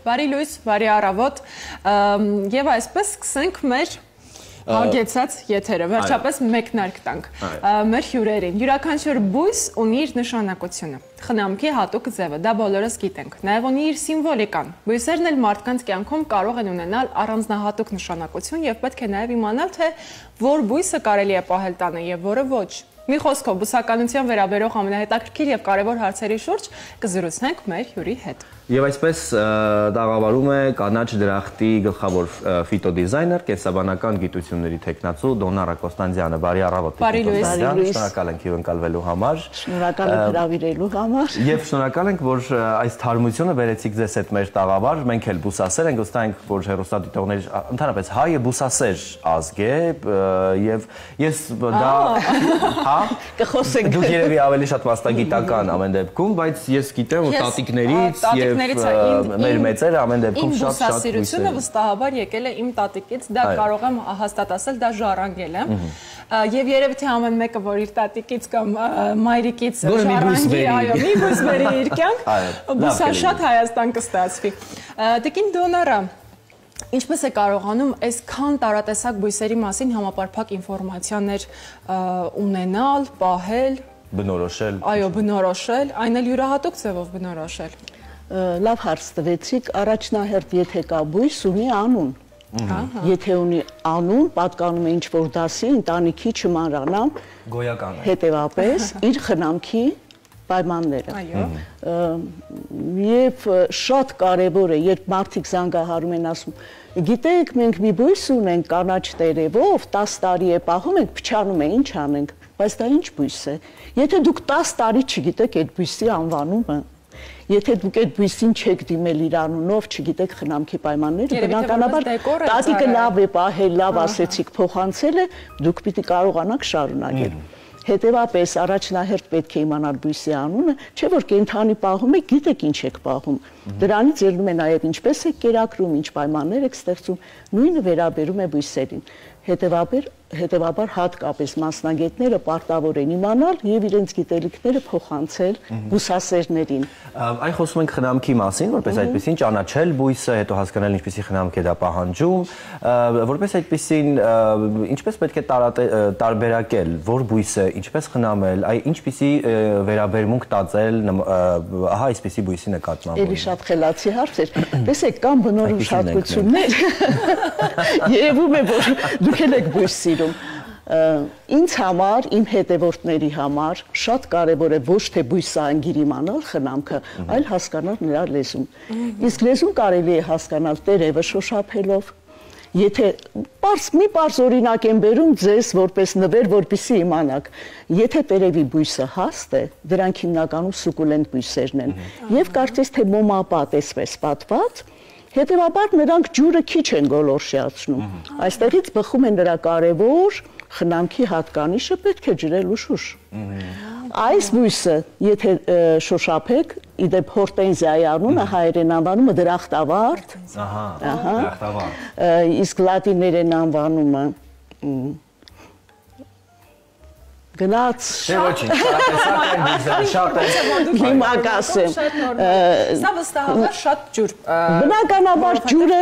Բարի լույս, բարի առավոտ, եւ այսպես սկսենք մեր հագեցած եթերը, վերջապես մեկնարկ տանք մեր հյուրերին։ Յուրաքանչյուր բույս ունի իր նշանակությունը, խնամքի հատուկ ձևը, դա բոլորս գիտենք, նաեւ ունի իր սիմվոլիկան։ Բույսերն էլ մարդկանց կյանքում կարող են ունենալ առանձնահատուկ նշանակություն եւ պետք է նաեւ իմանալ, թե որ բույսը կարելի է պահել տանը եւ որը ոչ։ Մի խոսքով բուսականության վերաբերող ամենահետաքրքիր եւ կարեւոր հարցերի շուրջ կզրուցենք մեր հյուրի հետ։ Եվ այսպես տաղավարում է կանաչ դրախտի գլխավոր ֆիտոդիզայներ, կենսաբանական գիտությունների թեկնածու Դոնարա Կոստանդյանը։ Բարի առավոտ։ Բարի լույս։ Շնորհակալ ենք հյուրընկալվելու համար։ Շնորհակալ եմ հրավիրելու համար։ Եվ շնորհակալ ենք, որ այս թարմությունը բերեցիք ձեզ հետ մեր տաղավար։ Մենք էլ բուսասեր ենք, վստահ ենք, որ հեռուստադիտողների ընդհանրապես հայը բուսասեր ազգ է եւ ես դա կխոսենք։ Դուք երևի ավելի շատ մասնագիտական ամեն դեպքում, բայց ես գիտեմ, որ տատիկներից եւ մեր մեծերը ամեն դեպքում շատ բուսասիրությունը վստահաբար եկել է իմ տատիկից, դա կարող եմ հաստատ ասել, դա ժառանգել եմ։ Եվ երևի թե ամեն մեկը, որ իր տատիկից կամ մայրիկից ժառանգի, այո, մի բույս բերի իր կյանք, բուսաշատ Հայաստան կստացվի։ Տիկին Դոնարա, ինչպես է կարողանում այսքան տարատեսակ բույսերի մասին համապարփակ ինֆորմացիաներ ունենալ, պահել, բնորոշել։ Այո, բնորոշել, այն էլ յուրահատուկ ձևով բնորոշել։ Լավ հարց տվեցիք, առաջնահերթ եթե կա բույս ունի անուն։ Եթե ունի անուն, պատկանում է ինչ-որ դասի, ընտանիքի չմանրանամ, գոյական է։ Հետևապես իր խնամքի պայմանները։ Եվ շատ կարևոր է, երբ մարդիկ զանգահարում են ասում, գիտեք, մենք մի բույս ունենք կանաչ տերևով, 10 տարի է պահում ենք, փչանում է, ինչ անենք, բայց դա ինչ բույս է։ Եթե դուք 10 տարի չգիտեք այդ բույսի անվանումը, եթե դուք այդ բույսին չեք դիմել իր անունով, չգիտեք խնամքի պայմանները, բնականաբար տատիկը լավ է պահել, լավ ասեցիք, փոխանցել է, դուք պիտի կարողանաք շարունակել։ Հետևապես առաջնահերթ պետք է իմանալ բույսի անունը, չէ որ կենդանի պահում եք, գիտեք ինչ եք պահում։ Դրանից ելնում է նաև ինչպես եք կերակրում, ինչ պայմաններ եք ստեղծում, նույնը վերաբերում է բույսերին։ Հետևաբար հատկապես մասնագետները պարտավոր են իմանալ եւ իրենց գիտելիքները փոխանցել բուսասերներին։ Այ խոսում ենք խնամքի մասին, որպես այդպեսին ճանաչել բույսը, հետո հասկանալ ինչպեսի խնամք է դա պահանջում, որպես այդպեսին ինչպես պետք է տարբերակել, որ բույսը ինչպես խնամել, այ ինչպեսի վերաբերմունք տածել, ահա այսպեսի բույսի նկատմամբ։ Էլի շատ խելացի հարց էր։ Տեսեք, կան բնորոշ հատկություններ։ Երևում է, որ դուք եք բույս սիրում։ Ինձ համար, իմ հետևորդների համար շատ կարևոր է ոչ թե բույսը անգիր իմանալ խնամքը, այլ հասկանալ նրա լեզուն։ Իսկ լեզուն կարելի է հասկանալ տերևը շոշափելով։ Եթե մի պարզ օրինակ եմ բերում ձեզ որպես նվեր, որպեսզի իմանաք, եթե տերևի բույսը հաստ է, դրանք հիմնականում սուկուլենտ բույսերն են, եւ կարծես թե մոմապա տեսվես պատված, հետևաբար նրանք ջուրը քիչ են գոլորշիացնում։ Այստեղից բխում է նրա կարևոր խնամքի հատկանիշը, պետք է ջրել ուշուշ։ Այս բույսը, եթե շոշափեք, իդեպ հորտենզիայի անունը հայերեն անվանումը դրախտավարդ, իսկ լատիներեն անվանումը գնաց հիմա կասեմ Սա վստահաբար շատ ջուր բնականաբար ջուրը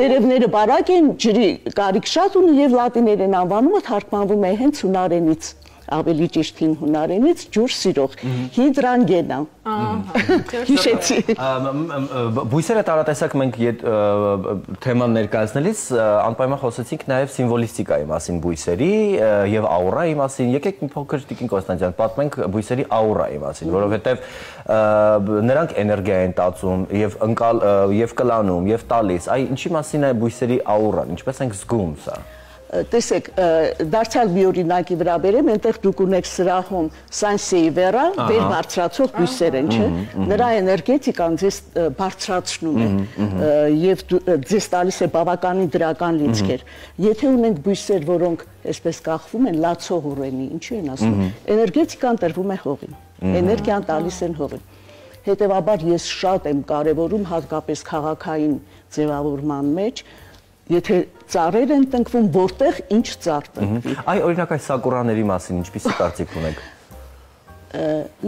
տերևները բարակ են, ջրի կարիք շատ ունի եւ լատիներեն անվանումը թարգմանվում է հենց հունարենից, ավելի ճիշտ հին հունարենից ջուր սիրող, հիդրանգենա։ Հիշեցի։ Բույսերը տարատեսակ մենք թեման ներկայացնելիս անպայման խոսեցինք նաև սիմվոլիստիկայի մասին բույսերի եւ աուրայի մասին։ Եկեք մի փոքր Տիկին Կոստանդյան պատմենք բույսերի աուրայի մասին, որովհետեւ նրանք էներգիա են տածում եւ կլանում եւ տալիս։ Այ ինչի մասին է բույսերի աուրան, ինչպես ենք զգում սա։ Տեսեք, դարձյալ մի օրինակի վրա բերեմ, այնտեղ դուք ունեք սրահում Սանսեիվերա, վեր բարձրացող բույսեր են, չէ՞։ Նրա էներգետիկան ձեզ բարձրացնում է եւ ձեզ տալիս է բավականին դրական լիցքեր։ Եթե ունենք բույսեր, որոնք այսպես կախվում են լացող ուռենի, ինչու են ասում, էներգետիկան տրվում է հողին, էներգիան տալիս են հողին։ Հետևաբար ես շատ եմ կարևորում հատկապես քաղաքային ձևավորման մեջ, եթե ծառեր են տնկվում, որտեղ ինչ ծառ տնկվի։ Այ օրինակ այս սակուրաների մասին ինչպիսի կարծիք ունեք։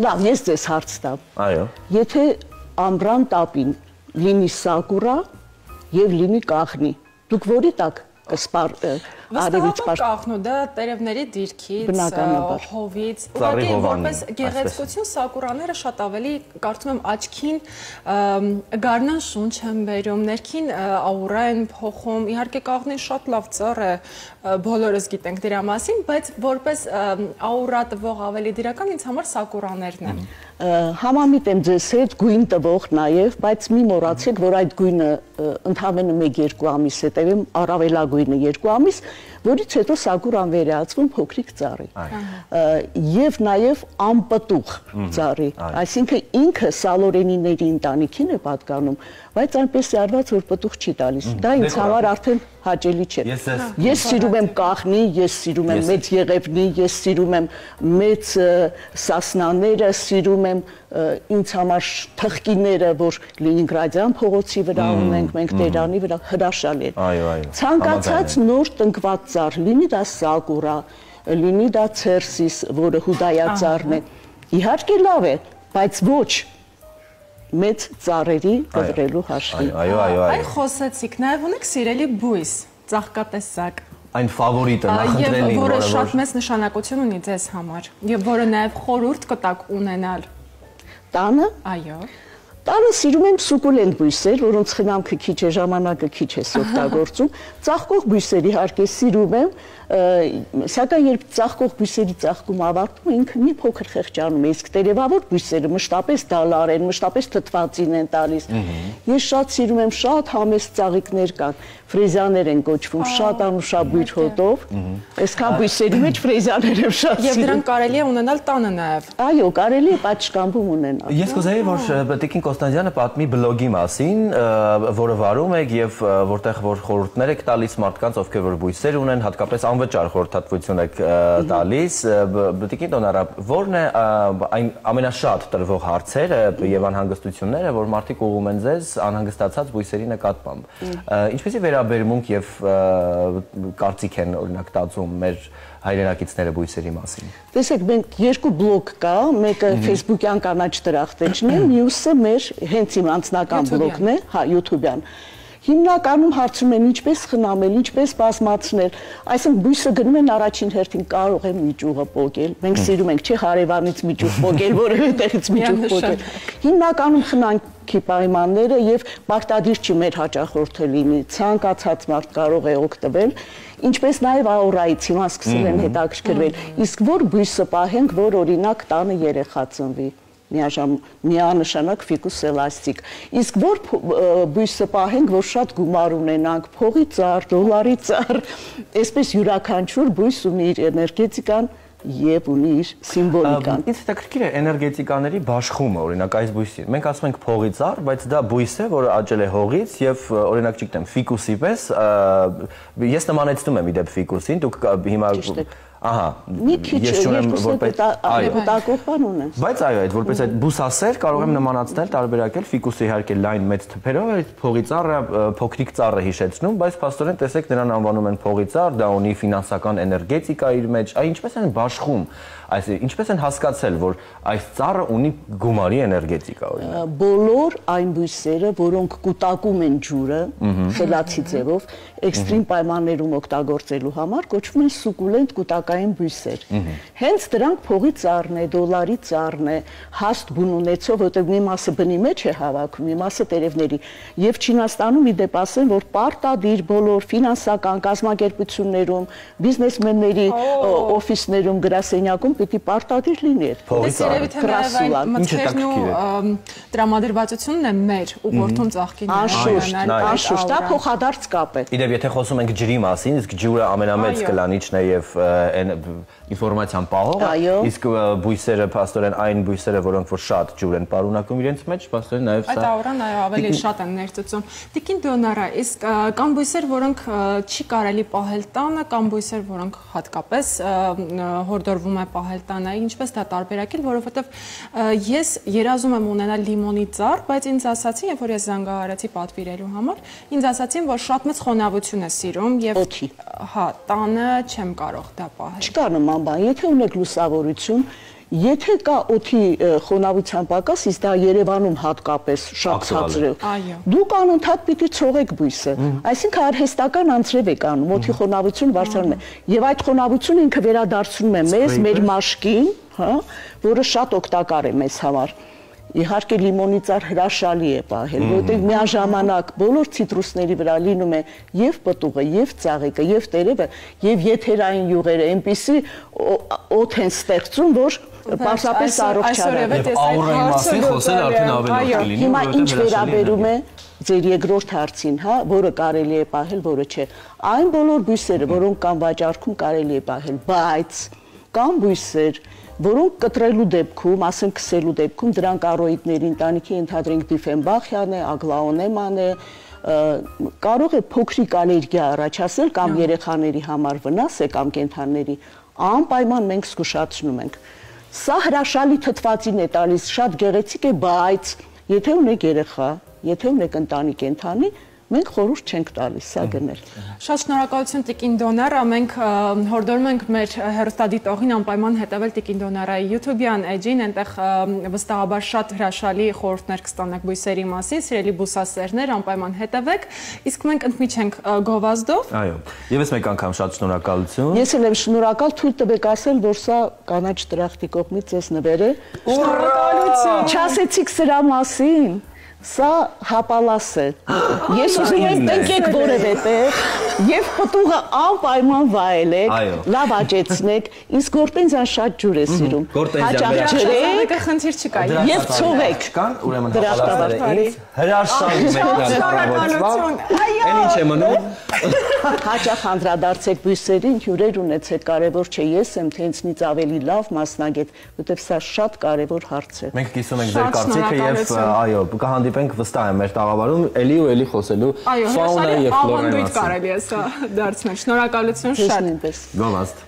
Լավ, ես ձեզ հարց տամ։ Այո։ Եթե ամռան տապին լինի սակուրա եւ լինի կախնի։ Դուք որի տակ Վստահաբար կախնու, դա տերևների դիրքից, հովից, ուղղակի որպես գեղեցկություն սակուրաները շատ ավելի, կարծում եմ, աչքին գարնան շունչ են բերում, ներքին աուրա են փոխում, իհարկե կաղնին շատ լավ ծառ է, բոլորս գիտենք դրա մասին, բայց որպես աուրա տվող ավելի դրական ինձ համար սակուրաներն են։ Համամիտ եմ ձեզ հետ գույն տվող նաև, բայց մի մոռացեք, որ այդ գույնը ընդհանրապես 1-2 ամիս հետևում առավելագույնը 2 ամիս, որից հետո սակուրան վերածվում փոքրիկ ծառի։ Եվ նաև անպտուղ ծառի, այսինքն ինքը սալորենիների ընտանիքին է պատկանում, բայց այնպես է արված, որ պտուղ չի տալիս։ Դա ինձ համար արդեն հաճելի չէ։ Ես սիրում եմ կախնի, ես սիրում եմ մեծ եղևնի, ես սիրում եմ մեծ սասնաները, սիրում եմ ինձ համար թխկիները, որ Լենինգրադյան փողոցի վրա ունենք, մենք Տերանի վրա հրաշալի են։ Ցանկացած նոր տնկված ծառ, լինի դա սակուրա, լինի դա ցերսիս, որը հուդայա ծառն է, իհարկե լավ է, բայց ոչ մեծ ծառերի կտրելու հաշվին։ Այ խոսեցիք, նաև ունեք սիրելի բույս, ծաղկատեսակ։ Այն ֆավորիտը, նախընտրելին, որը շատ մեծ նշանակություն ունի ձեզ համար, եւ որը նաև խորհուրդ կտակ ունենալ։ Տանը։ Այո։ Տանը սիրում եմ սուկուլենտ բույսեր, որոնց խնամքը քիչ է, ժամանակը քիչ է օգտագործում։ Ծաղկող բույսեր իհարկե սիրում եմ, սակայն երբ ծաղկող բույսերի ծաղկում ավարտվում է, ինքը մի փոքր խեղճանում է, իսկ տերևավոր բույսերը մշտապես դալար են, մշտապես թթվածին են տալիս։ Ես շատ սիրում եմ, շատ համեստ ծաղիկներ կան, ֆրեզիաներ են կոչվում, շատ անուշաբույր հոտով, այսքան բույսերի մեջ ֆրեզիաներ եմ շատ սիրում։ Եվ դրանք կարելի է ունենալ տանը նաև։ Այո, կարելի է պատշգամբում ունենալ։ Ես կուզեի, որ Տիկին Կոստանդյանը պատմի բլոգի մասին, որը վարում եք եւ որտեղ որ խորհուրդներ եք տալիս մարդկանց, ովքեր որ բույսեր ունեն, հատկապես անվճար խորհրդատվություն եք տալիս։ Տիկին Տոնարա, ո՞րն է այն ամենաշատ տրվող հարցերը եւ անհանգստությունները, որ մարդիկ ուղղում են ձեզ անհանգստացած բույսերի նկատմամբ։ Ինչպեսի վերաբերմունք եւ կարծիք են օրինակ տածում մեր հայրենակիցները բույսերի մասին։ Տեսեք, մենք երկու բլոգ կա, մեկը Facebook-յան կանաչ դրախտեջն է, մյուսը մեր հենց իմ անձնական բլոգն է, հա, YouTube-յան։ Հիմնականում հարցում են ինչպես խնամել, ինչպես բազմացնել, այսինքն բույսը գնում են առաջին հերթին կարող է միջուղը պոկել, մենք սիրում ենք չէ հարևանից միջուղ պոկել, որովհետեւ միջուղ պոկել։ Հիմնականում խնամքի պայմանները եւ պարտադիր չի մեր հաճախորդը լինի, ցանկացած մարդ կարող է օգտվել, ինչպես նաեւ աուրայից հիմա սկսել են հետաքրքրվել, իսկ որ բույսը պահենք, որ օրինակ տանը երեխա ծնվի։ Միանշանակ ֆիկուս էլաստիկ։ Իսկ որ բույսը պահենք, որ շատ գումար ունենանք, փողի ծառ, դոլարի ծառ, այսպես յուրաքանչյուր բույս ունի իր էներգետիկան եւ ունի իր սիմվոլիկան։ Ինձ հետաքրքիր է էներգետիկաների բաշխումը, օրինակ այս բույսի։ Մենք ասում ենք փողի ծառ, բայց դա բույս է, որը աճել է հողից եւ օրինակ չգիտեմ, ֆիկուսի պես, ես նմանեցնում եմ իդեպ ֆիկուսին, դուք հիմա Ահա, ես չունեմ որպես այո, բան ունեմ։ Բայց այո, այդ որպես այդ բուսասեր կարող եմ նմանացնել, տարբերակել ֆիկուսը իհարկե լայն մեծ թփերով, այդ փողի ծառը փոքրիկ ծառը հիշեցնում, բայց փաստորեն տեսեք նրան անվանում են փողի ծառ, դա ունի ֆինանսական էներգետիկա իր մեջ, այ ինչպես են բաշխում, ինչպես են հասկացել, որ այս ծառը ունի գումարի էներգետիկա օրինակ։ Բոլոր այն բույսերը, որոնք կուտակում են ջուրը, խելացի ձևով, էքստրիմ պայմաններում օգտագործելու համար կոչվում են սուկուլենտ կուտակային բույսեր։ Հենց դրանք փողի ծառն է, դոլարի ծառն է, հաստ բուն ունեցող, որտեղ մի մասը բնի մեջ է հավաքում, մի մասը տերևների։ Եվ Չինաստանում իդեպ ասեն, որ պարտադիր բոլոր ֆինանսական կազմակերպություններում, բիզնեսմենների օֆիսներում, գրասենյակում պիտի պարտադիր լինի այդ փողի ծառը։ Մտքերն ու տրամադրվածությունն է մեր ուղղորդում ծաղկին։ Անշուշտ, դա փոխադարձ կապ է։ Իդեպ եթե խոսում ենք ջրի մասին, իսկ ջուրը ամենամեծ կլանիչն է եւ ինֆորմացիան պահող, իսկ բույսերը փաստորեն այն բույսերը, որոնք որ շատ ջուր են պարունակում իրենց մեջ, փաստորեն նաեւ սա։ Այդ աուրան այո ավելի շատ են ներծծում։ Տիկին Դոնարա, իսկ կան բույսեր, որոնք չի կարելի պահել տանը, կան բույսեր, որոնք հատկապես հորդորվում է պահել տանը, ինչպես դա տարբերակել, որովհետեւ ես երազում եմ ունենալ լիմոնի ծառ, բայց ինձ ասացին, երբ որ ես զանգահարեցի պատվիրելու համար, ինձ ասացին, որ շատ մեծ խոնավություն է սիրում եւ հա, տանը չեմ կարող դա պահել։ Չկա նման բան, եթե ունեք լուսավորություն, Եթե կա օդի խոնավության պակաս, իսկ դա Երևանում հատկապես շատ ցածր է, դուք անընդհատ պիտի ցողեք բույսը։ Այսինքն արհեստական անձրև եք անում, օդի խոնավությունը բարձրանում է, եւ այդ խոնավությունը ինքը վերադարձնում է մեզ, մեր մաշկին, հա, որը շատ օգտակար է մեզ համար։ Իհարկե լիմոնի ծառ հրաշալի է պահել, որովհետև միաժամանակ բոլոր ցիտրուսների վրա լինում է եւ պտուղը, եւ ծաղիկը, եւ տերևը, եւ եթերային յուղերը, այնպիսի օդ են ստեղծում, որ պարզապես առողջարար է։ Աուրայի մասին խոսել արդեն ավելի լավ կլինի։ Հիմա ինչ վերաբերում է ձեր երկրորդ հարցին, հա, որը կարելի է պահել, որը չէ։ Այն բոլոր բույսերը, որոնք կան վաճառքում, կարելի է պահել, բայց կան բույսեր, որոնք կտրելու դեպքում, ասենք քսելու դեպքում, դրանք առոիդների ընտանիքի ընդհանրենք դիֆենբախիան է, ագլաոնեման է, կարող է փոքրիկ ալերգիա առաջացնել կամ երեխաների համար վնաս է կամ կենդանիների, անպայման մենք զգուշացնում ենք։ Սա հրաշալի թթվածին է տալիս, շատ գեղեցիկ է, բայց եթե ունեք երեխա, եթե ունեք ընտանիք կենդանի, մենք խորհուրդ չենք տալիս սա գնել։ Շատ շնորհակալություն Տիկին Դոնարա, մենք հորդորում ենք մեր հեռուստադիտողին անպայման հետևել Տիկին Դոնարայի YouTube-յան էջին, այնտեղ վստահաբար շատ հրաշալի խորհուրդներ կստանաք բույսերի մասին, սիրելի բուսասերներ, անպայման հետևեք, իսկ մենք ընդմիջենք գովազդով։ Այո, եւս մեկ անգամ շատ շնորհակալություն։ Ես էլ եմ շնորհակալ, թույլ տվեք ասել, որ սա կանաչ դրախտի կողմից ձեզ նվեր է։ Շնորհակալություն։ Չասեցիք սրա մասին։ Սա հապալաս է։ Ես ուզում եմ տնկեք որևէ տեղ եւ պտուղը անպայման վայելեք, լավ աճեցնեք, իսկ գորտենզիան շատ ջուր է սիրում։ Հաճախ ջրեք, խնդիր չկա։ Եվ ցողեք։ Կան ուրեմն հապալասները հրաշալի մեկնարկավորված։ Այն ինչ է մնում։ Հաճախ անդրադարձեք բույսերին, հյուրեր ունեցեք, կարևոր չէ ես եմ, թե ինձնից ավելի լավ մասնագետ, որտեղ սա շատ կարևոր հարց է։ Մենք կիսում ենք ձեր կարծիքը եւ այո, կհանդիպենք վստահ եմ մեր տաղավարում էլի ու էլի խոսելու ֆաունա եւ ֆլորայի մասին։ Կարելի է սա դարձնել։ Շնորհակալություն շատ։ Նույնպես։ Գովազդ։